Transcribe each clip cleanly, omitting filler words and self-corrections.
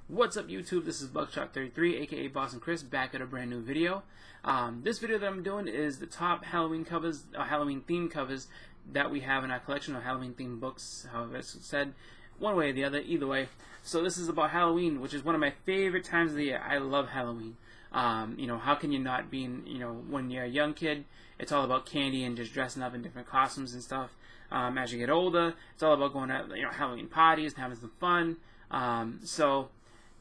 What's up, YouTube? This is Buckshot33, aka Boston Chris, back at a brand new video. This video that I'm doing is the top Halloween covers, Halloween themed covers that we have in our collection of Halloween themed books, however it's said, one way or the other, either way. So this is about Halloween, which is one of my favorite times of the year. I love Halloween. How can you not be, when you're a young kid, it's all about candy and just dressing up in different costumes and stuff. As you get older, it's all about going to, Halloween parties and having some fun. So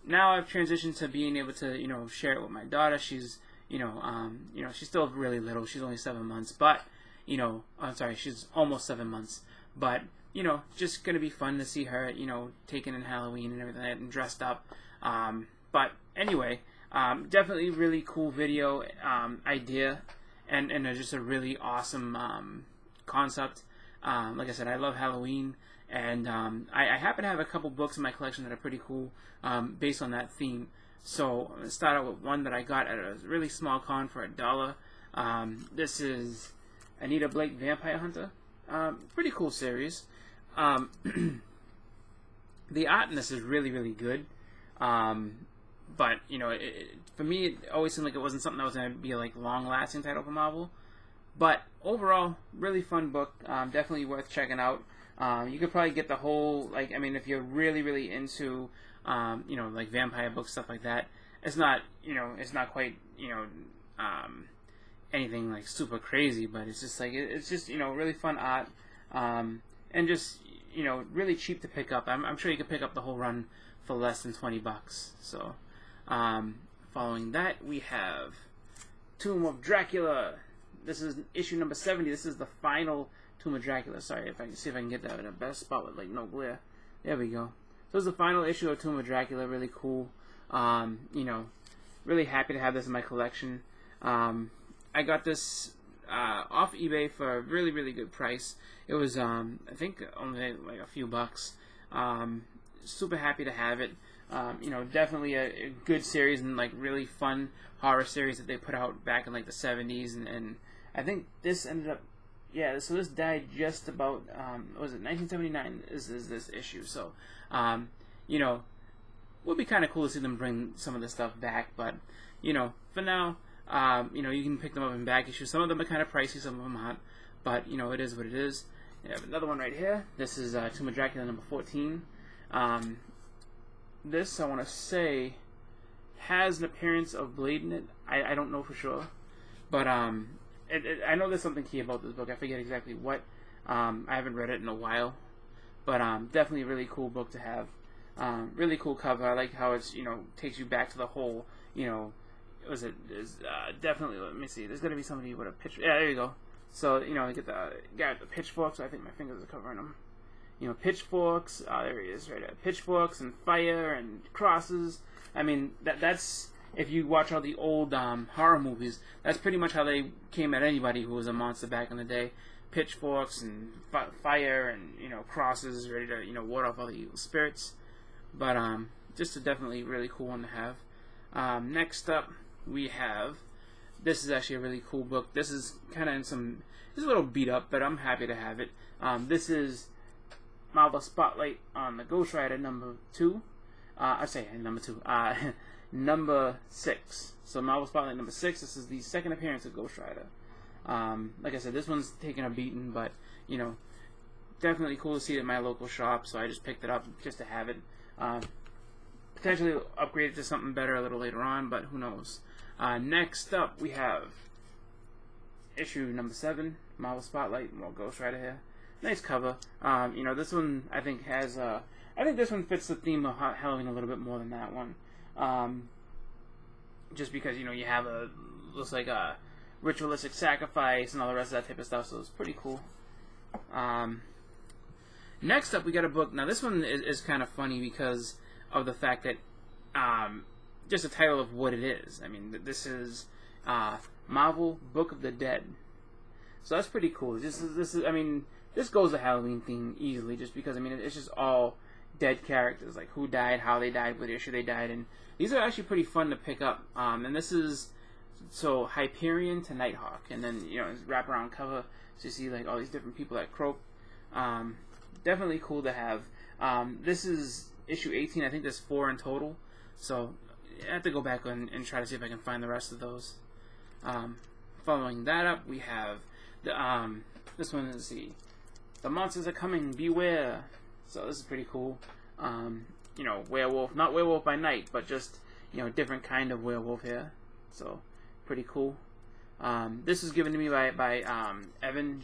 now I've transitioned to being able to, share it with my daughter. She's, she's still really little. She's only 7 months, but, I'm sorry, she's almost 7 months. But, just going to be fun to see her, taking in Halloween and everything and dressed up. But anyway, definitely really cool video idea and just a really awesome concept. Like I said, I love Halloween. And I happen to have a couple books in my collection that are pretty cool based on that theme. So I'm going to start out with one that I got at a really small con for $1. This is Anita Blake Vampire Hunter. Pretty cool series. The art in this is really, really good. But, for me, it always seemed like it wasn't something that was going to be a long-lasting title for Marvel. But overall, really fun book. Definitely worth checking out. You could probably get the whole, if you're really, really into, vampire books, stuff like that. It's not, it's not quite, anything super crazy, but it's just it's just, really fun art, and just, really cheap to pick up. I'm sure you could pick up the whole run for less than $20. So, following that, we have Tomb of Dracula. This is issue number 70. This is the final Tomb of Dracula. Sorry, if I can see if I can get that in the best spot with no glare. There we go. So this is the final issue of Tomb of Dracula. Really cool. Really happy to have this in my collection. I got this off eBay for a really, really good price. It was I think only a few bucks. Super happy to have it. Definitely a good series and really fun horror series that they put out back in the 70s, and I think this ended up, yeah, so this died just about, was it 1979 is this issue, so, would be kind of cool to see them bring some of this stuff back, but, for now, you can pick them up in back issues. Some of them are kind of pricey, some of them aren't, but, it is what it is. I have another one right here. This is Tomb of Dracula number 14. This, I want to say, has an appearance of Blade in it. I don't know for sure, but, I know there's something key about this book. I forget exactly what. I haven't read it in a while, but definitely a really cool book to have. Really cool cover. I like how it's takes you back to the whole definitely, let me see. There's gonna be somebody with a pitch. Yeah, there you go. So you get the guy with the pitchforks. I think my fingers are covering him. Pitchforks. There he is, right there. Pitchforks and fire and crosses. I mean that's. If you watch all the old horror movies, that's pretty much how they came at anybody who was a monster back in the day. Pitchforks and fire and, crosses ready to, ward off all the evil spirits. But just a definitely really cool one to have. Next up, we have, this is actually a really cool book. This is kind of it's a little beat up, but I'm happy to have it. This is Marvel Spotlight on the Ghost Rider number 2. I say number 2. Number 6. So Marvel Spotlight number 6. This is the second appearance of Ghost Rider. Like I said, this one's taking a beating, but definitely cool to see it at my local shop. So I just picked it up just to have it. Potentially upgrade it to something better a little later on, but who knows? Next up, we have issue number 7, Marvel Spotlight. More Ghost Rider here. Nice cover. This one I think has. I think this one fits the theme of Halloween a little bit more than that one. Just because you have looks like a ritualistic sacrifice and all the rest of that type of stuff, so it's pretty cool. Next up, we got a book. Now this one is kind of funny because of the fact that just the title of what it is. I mean, this is Marvel Book of the Dead, so that's pretty cool. This is I mean, this goes the Halloween theme easily, just because it's just all dead characters, like who died, how they died, what issue they died in. These are actually pretty fun to pick up. And this is so Hyperion to Nighthawk, and then wraparound cover, so you see all these different people that croak. Definitely cool to have. This is issue 18. I think there's 4 in total. So I have to go back and try to see if I can find the rest of those. Following that up, we have the this one is the monsters are coming, beware. So this is pretty cool. You know, werewolf, not werewolf by night, but just, you know, different kind of werewolf here. So pretty cool. This was given to me by Evan.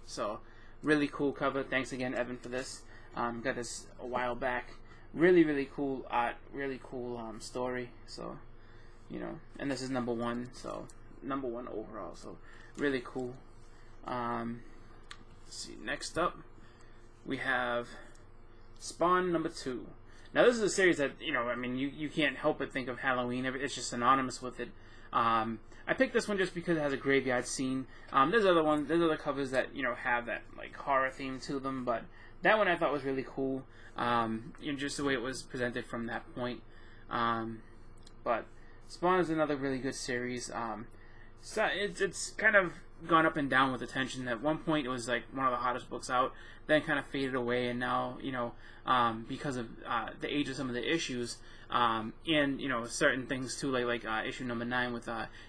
So really cool cover. Thanks again, Evan, for this. Got this a while back. Really cool art. Really cool story. So, you know, and this is #1. So #1 overall. So really cool. Let's see. Next up, we have Spawn #2. Now this is a series that, you know, I mean, you can't help but think of Halloween. It's just synonymous with it. I picked this one just because it has a graveyard scene. There's other covers that, you know, have that like horror theme to them, but that one I thought was really cool. You know, just the way it was presented from that point. But Spawn is another really good series. So it's kind of gone up and down with attention. At one point, it was like one of the hottest books out. Then kind of faded away, and now, you know, because of the age of some of the issues, and, you know, certain things too, like issue #9 with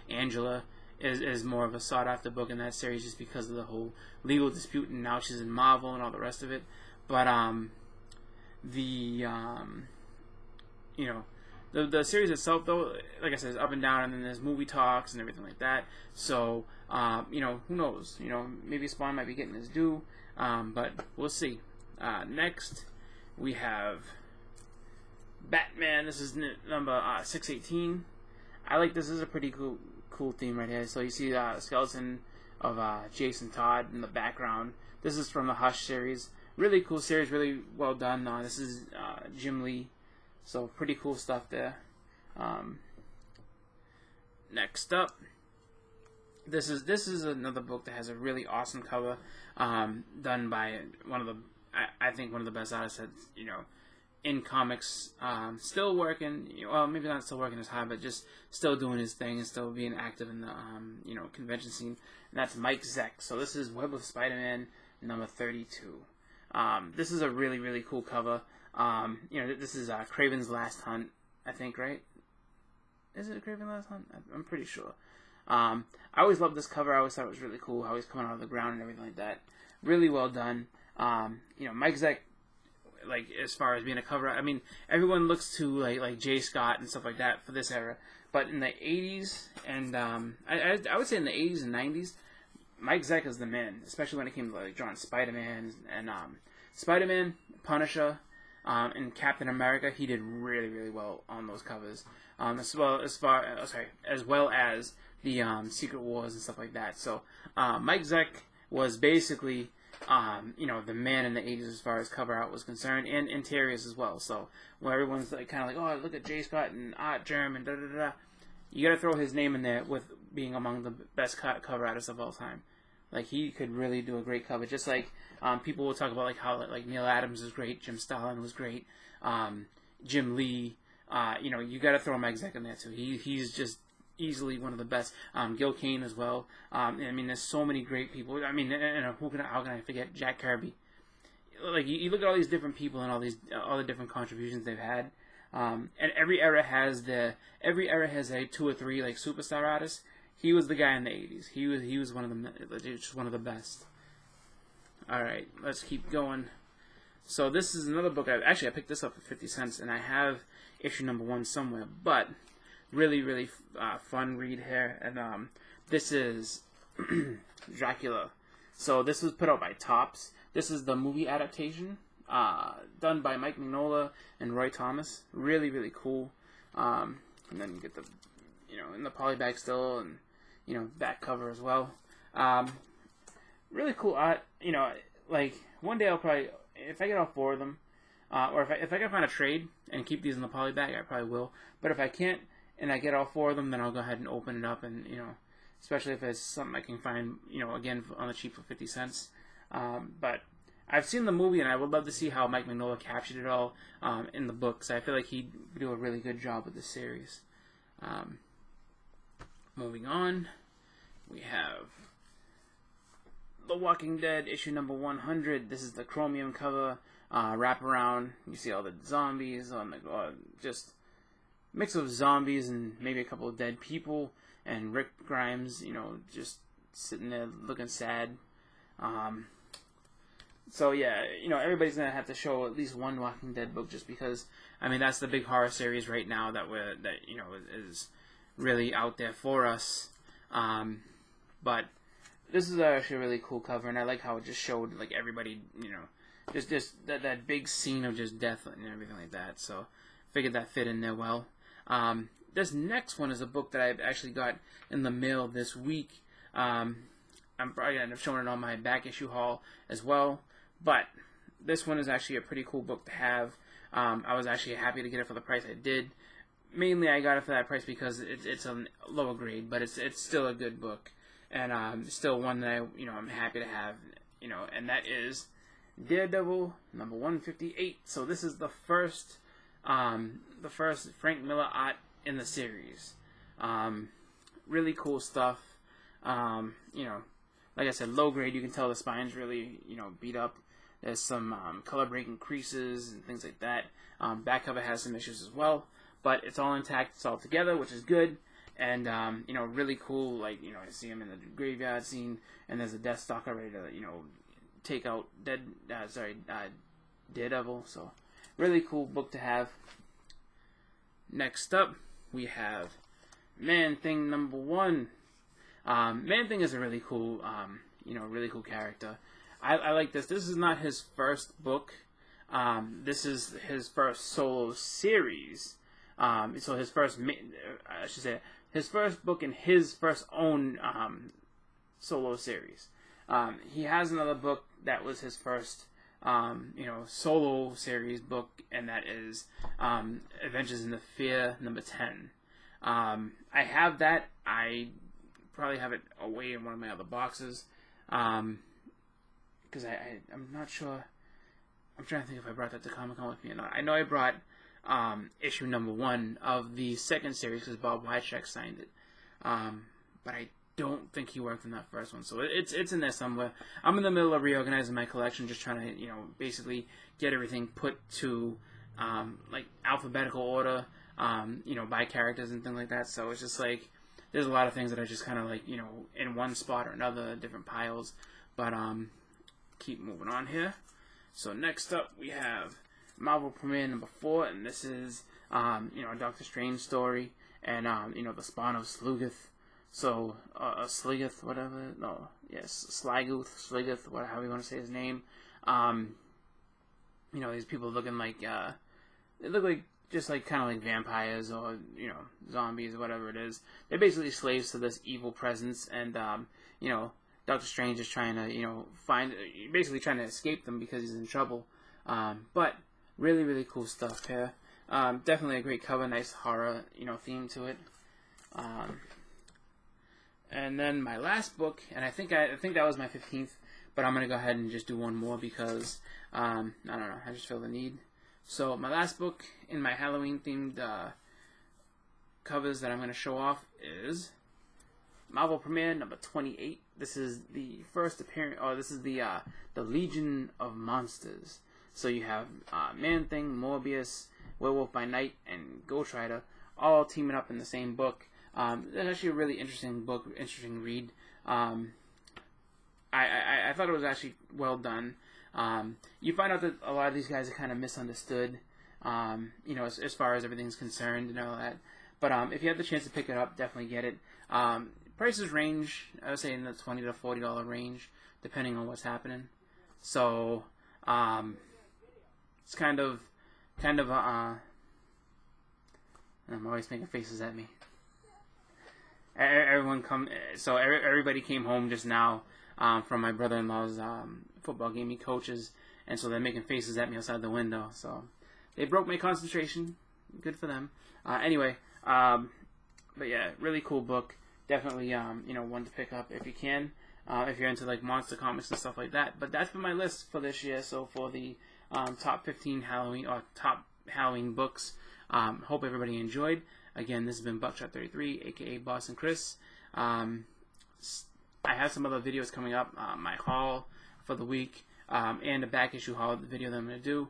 Angela is more of a sought after book in that series, just because of the whole legal dispute, and now she's in Marvel and all the rest of it. But you know, the series itself, though, like I said, is up and down, and then there's movie talks and everything like that. So, you know, who knows? You know, maybe Spawn might be getting his due, but we'll see. Next, we have Batman. This is number 618. I like this. This is a pretty cool theme right here. So you see the skeleton of Jason Todd in the background. This is from the Hush series. Really cool series. Really well done. This is Jim Lee. So pretty cool stuff there. Next up, this is another book that has a really awesome cover, done by one of the I think one of the best artists that's, you know, in comics, still working. Well, maybe not still working as hard, but just still doing his thing and still being active in the you know, convention scene. And that's Mike Zeck. So this is Web of Spider-Man number 32. This is a really cool cover. You know, this is Kraven's Last Hunt, I think, right? Is it Kraven's Last Hunt? I'm pretty sure. I always loved this cover. I always thought it was really cool how he's coming out of the ground and everything like that. Really well done. You know, Mike Zeck, like, as far as being a cover, I mean, everyone looks to like Jay Scott and stuff like that for this era. But in the 80s and I would say in the 80s and 90s, Mike Zeck is the man, especially when it came to like drawing Spider-Man and Spider-Man, Punisher, and Captain America. He did really well on those covers, as well as the Secret Wars and stuff like that. So Mike Zeck was basically you know, the man in the 80s as far as cover art was concerned, and interiors as well. So where everyone's like kind of like, oh, look at Jay Scott and Art Germ and you got to throw his name in there with being among the best cover artists of all time. Like, he could really do a great cover. Just like people will talk about like how like Neil Adams is great, Jim Starlin was great, Jim Lee. You know, you got to throw Mike Zeck in there too. He's just easily one of the best. Gil Kane as well. I mean, there's so many great people. I mean, how can I forget Jack Kirby? Like, you look at all these different people and all the different contributions they've had. And every era has a 2 or 3 like superstar artists. He was the guy in the 80s. He was one of the best. All right, let's keep going. So this is another book. I picked this up for 50 cents, and I have issue #1 somewhere. But really fun read here, and this is Dracula. So this was put out by Topps. This is the movie adaptation, done by Mike Mignola and Roy Thomas. Really cool. And then you get the, you know, in the polybag still, and, you know, back cover as well. Really cool art. You know, like, one day I'll probably, if I get all 4 of them, or if I can find a trade and keep these in the polybag, I probably will. But if I can't, and I get all 4 of them, then I'll go ahead and open it up, and, you know, especially if it's something I can find, you know, again, on the cheap for 50 cents. But I've seen the movie, and I would love to see how Mike Mignola captured it all in the book, so I feel like he'd do a really good job with this series. Moving on, we have The Walking Dead, issue #100. This is the chromium cover, wraparound. You see all the zombies on the just mix of zombies and maybe a couple of dead people, and Rick Grimes, you know, just sitting there looking sad. So yeah, you know, everybody's gonna have to show at least one Walking Dead book, just because, I mean, that's the big horror series right now that you know, is really out there for us. But this is actually a really cool cover, and I like how it just showed like everybody, you know, just that big scene of just death and everything like that. So figured that fit in there well. This next one is a book that I've actually got in the mail this week. I'm probably gonna end up showing it on my back issue haul as well. But this one is actually a pretty cool book to have. I was actually happy to get it for the price I did. Mainly, I got it for that price because it's a lower grade, but it's still a good book, and still one that I'm happy to have. You know, and that is Daredevil number 158. So this is the first Frank Miller art in the series. Really cool stuff. You know, like I said, low grade. You can tell the spine's really, you know, beat up. There's some color breaking creases and things like that. Back cover has some issues as well, but it's all intact. It's all together, which is good. And you know, really cool. Like, you know, I see him in the graveyard scene, and there's a Deathstalker ready to, you know, take out Daredevil. So really cool book to have. Next up, we have Man-Thing number 1. Man-Thing is a really cool, you know, really cool character. I like this. This is not his first book. This is his first solo series. So his first, I should say, his first book in his first own solo series. He has another book that was his first, you know, solo series book, and that is Adventures in the Fear number 10. I have that. I probably have it away in one of my other boxes. Because I'm not sure. I'm trying to think if I brought that to Comic-Con with me or not. I know I brought issue number 1 of the second series because Bob Wiacek signed it. But I don't think he worked on that first one. So it's in there somewhere. I'm in the middle of reorganizing my collection, just trying to, you know, basically get everything put to like alphabetical order, you know, by characters and things like that. So it's just like there's a lot of things that are just kind of like, you know, in one spot or another, different piles. But keep moving on here. So next up we have Marvel Premiere number 4, and this is you know, a Doctor Strange story, and you know, the spawn of Slugith. So Sliggith, whatever. No, yes, Sliggith, however you want to say his name. You know, these people looking like they look like just like kind of like vampires or, you know, zombies or whatever it is. They're basically slaves to this evil presence, and you know, Doctor Strange is trying to, you know, basically trying to escape them because he's in trouble. But really, really cool stuff here. Definitely a great cover, nice horror, you know, theme to it. And then my last book, and I think that was my 15th, but I'm gonna go ahead and just do one more because I don't know, I just feel the need. So my last book in my Halloween themed covers that I'm gonna show off is Marvel Premiere number 28. This is the first appearance, or this is the Legion of Monsters. So you have Man-Thing, Morbius, Werewolf by Night, and Ghost Rider all teaming up in the same book. It's actually a really interesting book, interesting read. I thought it was actually well done. You find out that a lot of these guys are kind of misunderstood, you know, as far as everything's concerned and all that. But if you have the chance to pick it up, definitely get it. Prices range, I would say, in the $20 to $40 range, depending on what's happening. So it's kind of I'm always making faces at me. Everybody came home just now from my brother-in-law's football game. He coaches, and so they're making faces at me outside the window. So they broke my concentration. Good for them. Anyway, but yeah, really cool book. Definitely, you know, one to pick up if you can, if you're into like monster comics and stuff like that. But that's been my list for this year. So for the top 15 Halloween or top Halloween books. Hope everybody enjoyed. Again, this has been Buckshot33, aka Boston Chris. I have some other videos coming up. My haul for the week and a back issue haul, the video that I'm going to do.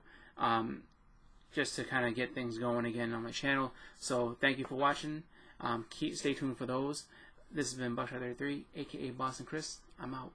just to kind of get things going again on my channel. So thank you for watching. Stay tuned for those. This has been Buckshot 33, aka Boss and Chris. I'm out.